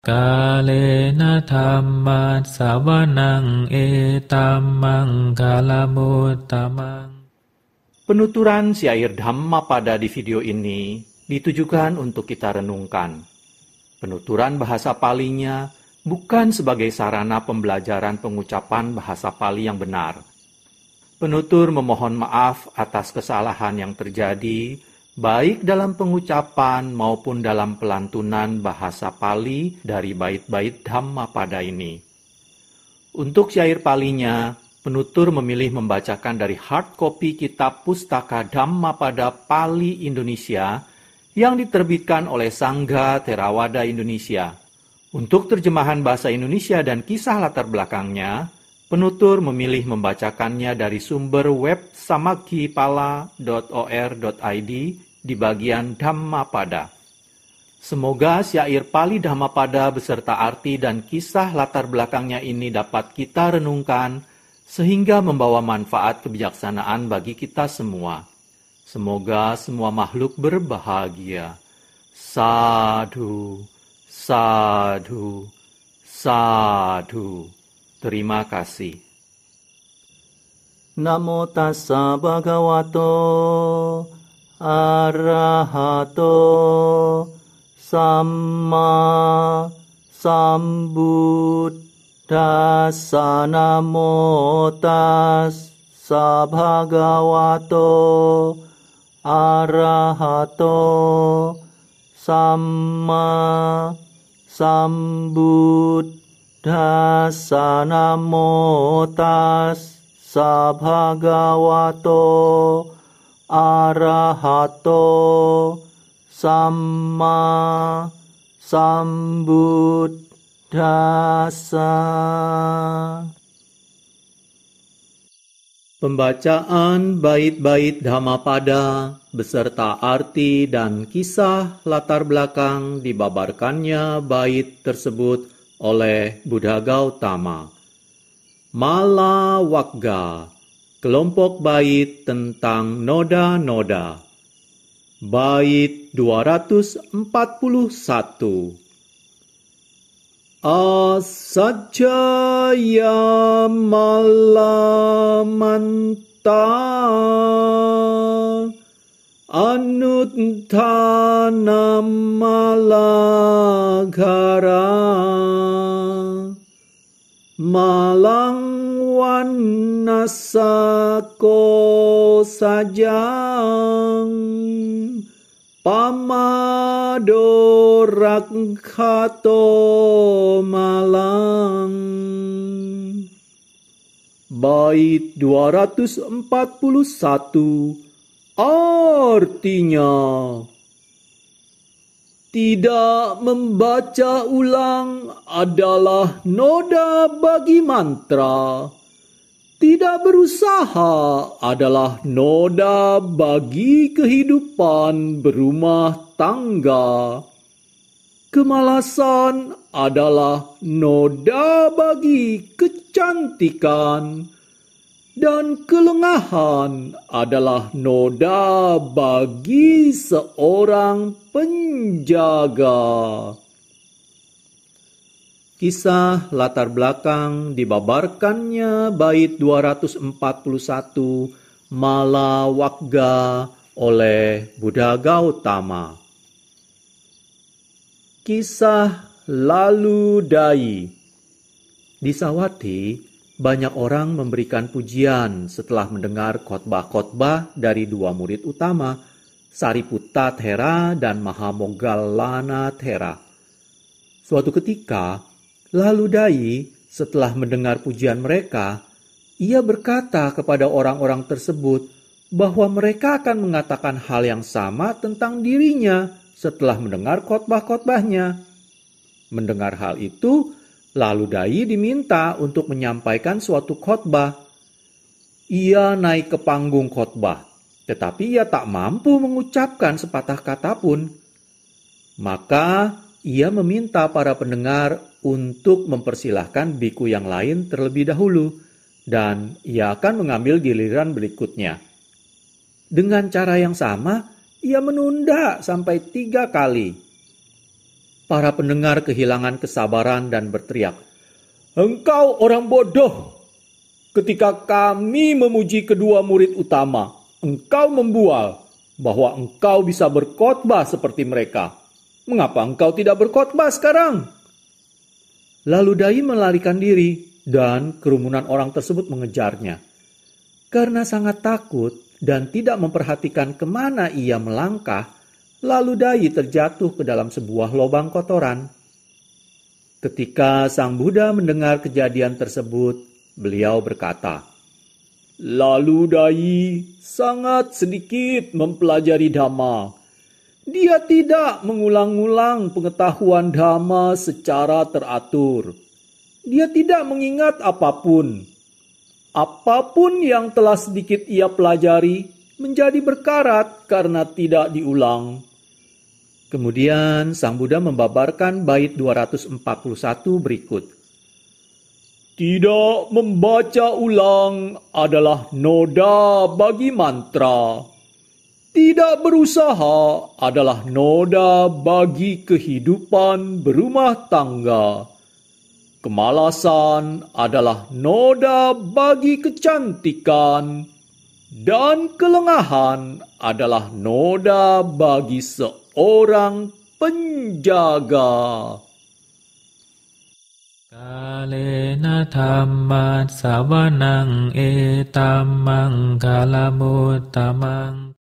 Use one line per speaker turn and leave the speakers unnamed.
Kalena dhamma sawanang etamang kalamutamang.
Penuturan syair Dhammapada di video ini ditujukan untuk kita renungkan. Penuturan bahasa Palinya bukan sebagai sarana pembelajaran pengucapan bahasa Pali yang benar. Penutur memohon maaf atas kesalahan yang terjadi, baik dalam pengucapan maupun dalam pelantunan bahasa Pali dari bait-bait Dhammapada ini. Untuk syair Palinya, penutur memilih membacakan dari hard copy kitab Pustaka Dhammapada Pali Indonesia yang diterbitkan oleh Sangga Theravada Indonesia. Untuk terjemahan bahasa Indonesia dan kisah latar belakangnya, penutur memilih membacakannya dari sumber web samakipala.or.id di bagian Dhammapada. Semoga syair Pali Dhammapada beserta arti dan kisah latar belakangnya ini dapat kita renungkan sehingga membawa manfaat kebijaksanaan bagi kita semua. Semoga semua makhluk berbahagia. Sadhu, sadhu, sadhu. Terima kasih.
Namo tassa bhagavato arahato samma sambuddhassa. Namo tassa bhagavato arahato samma sambuddhassa. Namo tassa bhagavato arahato samma sambuddhassa.
Pembacaan bait-bait Dhammapada beserta arti dan kisah latar belakang dibabarkannya bait tersebut oleh Buddha Gautama. Mala Wagga, kelompok bait tentang noda-noda. Bait 241. Asajaya malamanta anuttana malagara malang wanasako sajang pamadorakhato malang. Bait 241 artinya: tidak membaca ulang adalah noda bagi mantra. Tidak berusaha adalah noda bagi kehidupan berumah tangga. Kemalasan adalah noda bagi kecantikan. Dan kelengahan adalah noda bagi seorang penjaga. Kisah latar belakang dibabarkannya bait 241 Mala Wagga oleh Buddha Gautama. Kisah Lalu Dai. Di Sawati, banyak orang memberikan pujian setelah mendengar khotbah-khotbah dari dua murid utama, Sariputta Thera dan Mahamoggallana Thera. Suatu ketika, Lalu Dai setelah mendengar pujian mereka, ia berkata kepada orang-orang tersebut bahwa mereka akan mengatakan hal yang sama tentang dirinya setelah mendengar khotbah-khotbahnya. Mendengar hal itu, Lalu Dai diminta untuk menyampaikan suatu khotbah. Ia naik ke panggung khotbah, tetapi ia tak mampu mengucapkan sepatah kata pun. Maka ia meminta para pendengar untuk mempersilahkan biku yang lain terlebih dahulu, dan ia akan mengambil giliran berikutnya. Dengan cara yang sama, ia menunda sampai 3 kali. Para pendengar kehilangan kesabaran dan berteriak, "Engkau orang bodoh! Ketika kami memuji kedua murid utama, engkau membual bahwa engkau bisa berkhotbah seperti mereka. Mengapa engkau tidak berkhotbah sekarang?" Lalu dai melarikan diri dan kerumunan orang tersebut mengejarnya. Karena sangat takut dan tidak memperhatikan kemana ia melangkah, lalu dai terjatuh ke dalam sebuah lubang kotoran. Ketika Sang Buddha mendengar kejadian tersebut, beliau berkata, "Lalu dai sangat sedikit mempelajari Dhamma. Dia tidak mengulang-ulang pengetahuan Dhamma secara teratur. Dia tidak mengingat apapun. Apapun yang telah sedikit ia pelajari menjadi berkarat karena tidak diulang." Kemudian Sang Buddha membabarkan bait 241 berikut. "Tidak membaca ulang adalah noda bagi mantra. Tidak berusaha adalah noda bagi kehidupan berumah tangga. Kemalasan adalah noda bagi kecantikan, dan kelengahan adalah noda bagi seorang penjaga."
Kalena dhammat savanang etammang kalamuttamaṃ